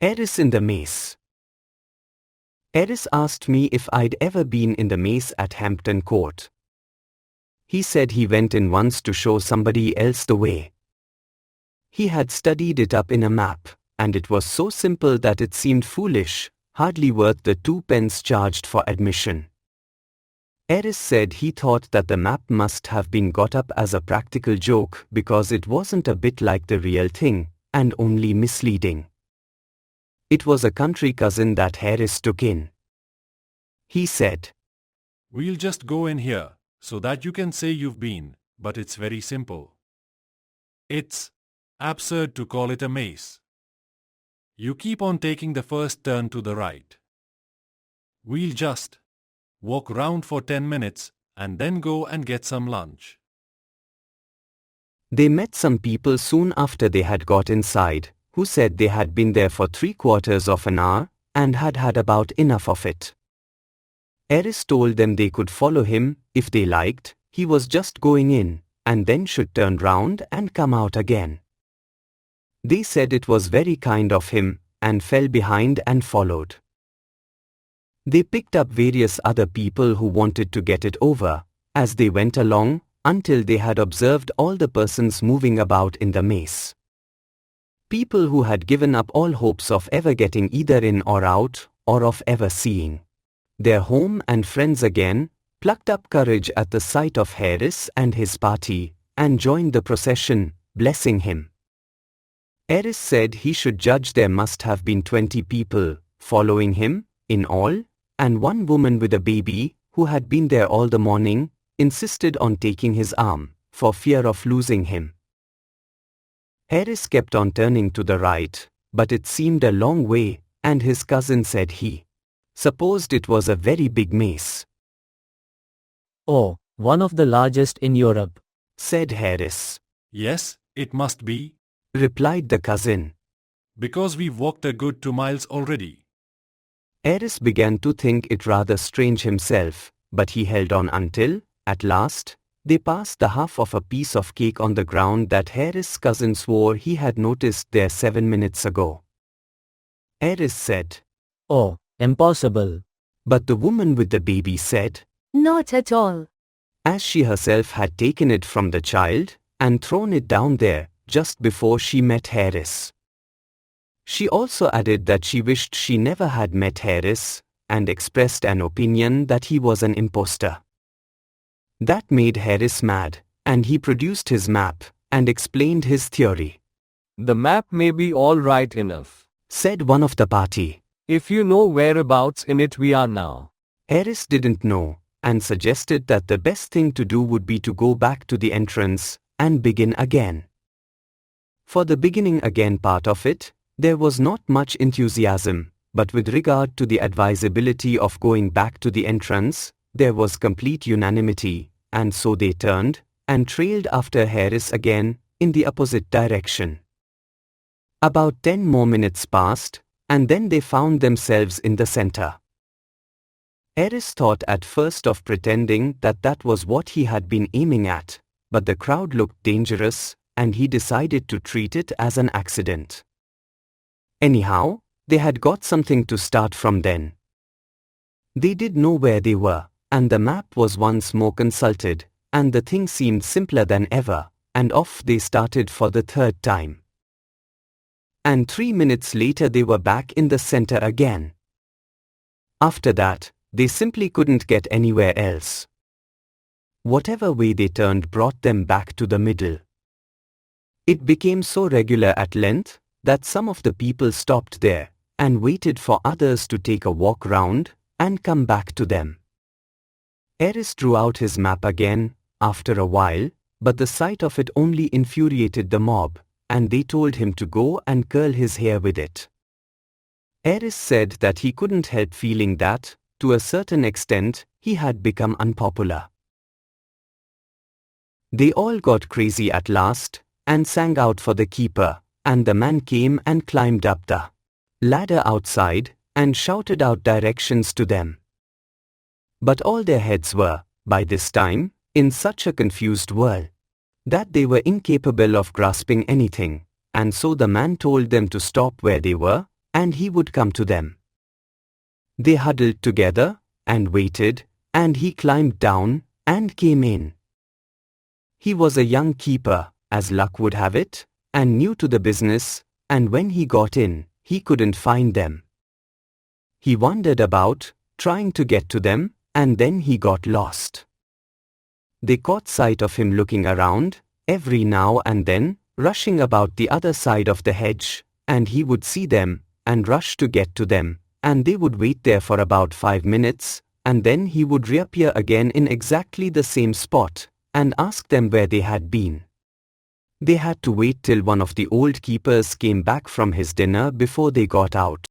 Eris in the maze. Eris asked me if I'd ever been in the maze at Hampton Court. He said he went in once to show somebody else the way. He had studied it up in a map, and it was so simple that it seemed foolish, hardly worth the 2 pence charged for admission. Eris said he thought that the map must have been got up as a practical joke because it wasn't a bit like the real thing, and only misleading. It was a country cousin that Harris took in. He said, "We'll just go in here, so that you can say you've been, but it's very simple. It's absurd to call it a maze. You keep on taking the first turn to the right. We'll just walk round for 10 minutes, and then go and get some lunch." They met some people soon after they had got inside, who said they had been there for 3/4 of an hour, and had had about enough of it. Eris told them they could follow him, if they liked. He was just going in, and then should turn round and come out again. They said it was very kind of him, and fell behind and followed. They picked up various other people who wanted to get it over, as they went along, until they had observed all the persons moving about in the maze. People who had given up all hopes of ever getting either in or out, or of ever seeing their home and friends again, plucked up courage at the sight of Harris and his party, and joined the procession, blessing him. Harris said he should judge there must have been 20 people, following him, in all, and one woman with a baby, who had been there all the morning, insisted on taking his arm, for fear of losing him. Harris kept on turning to the right, but it seemed a long way, and his cousin said he supposed it was a very big maze. "Oh, one of the largest in Europe," said Harris. "Yes, it must be," replied the cousin, "because we've walked a good 2 miles already." Harris began to think it rather strange himself, but he held on until, at last, they passed the half of a piece of cake on the ground that Harris' cousin swore he had noticed there 7 minutes ago. Harris said, "Oh, impossible." but the woman with the baby said, "Not at all." as she herself had taken it from the child, and thrown it down there, just before she met Harris. She also added that she wished she never had met Harris, and expressed an opinion that he was an impostor. That made Harris mad, and he produced his map, and explained his theory. "The map may be all right enough, Said one of the party. if you know whereabouts in it we are now." Harris didn't know, and suggested that the best thing to do would be to go back to the entrance, and begin again. For the beginning again part of it, there was not much enthusiasm, but with regard to the advisability of going back to the entrance, there was complete unanimity, and so they turned, and trailed after Harris again, in the opposite direction. About 10 more minutes passed, and then they found themselves in the center. Harris thought at first of pretending that that was what he had been aiming at, but the crowd looked dangerous, and he decided to treat it as an accident. Anyhow, they had got something to start from then. They did know where they were, and the map was once more consulted, and the thing seemed simpler than ever, and off they started for the 3rd time. And 3 minutes later they were back in the center again. After that, they simply couldn't get anywhere else. Whatever way they turned brought them back to the middle. It became so regular at length, that some of the people stopped there, and waited for others to take a walk round, and come back to them. Harris drew out his map again, after a while, but the sight of it only infuriated the mob, and they told him to go and curl his hair with it. Harris said that he couldn't help feeling that, to a certain extent, he had become unpopular. They all got crazy at last, and sang out for the keeper, and the man came and climbed up the ladder outside, and shouted out directions to them. But all their heads were, by this time, in such a confused whirl, that they were incapable of grasping anything, and so the man told them to stop where they were, and he would come to them. They huddled together, and waited, and he climbed down, and came in. He was a young keeper, as luck would have it, and new to the business, and when he got in, he couldn't find them. He wandered about, trying to get to them, and then he got lost. They caught sight of him looking around, every now and then, rushing about the other side of the hedge, and he would see them, and rush to get to them, and they would wait there for about 5 minutes, and then he would reappear again in exactly the same spot, and ask them where they had been. They had to wait till one of the old keepers came back from his dinner before they got out.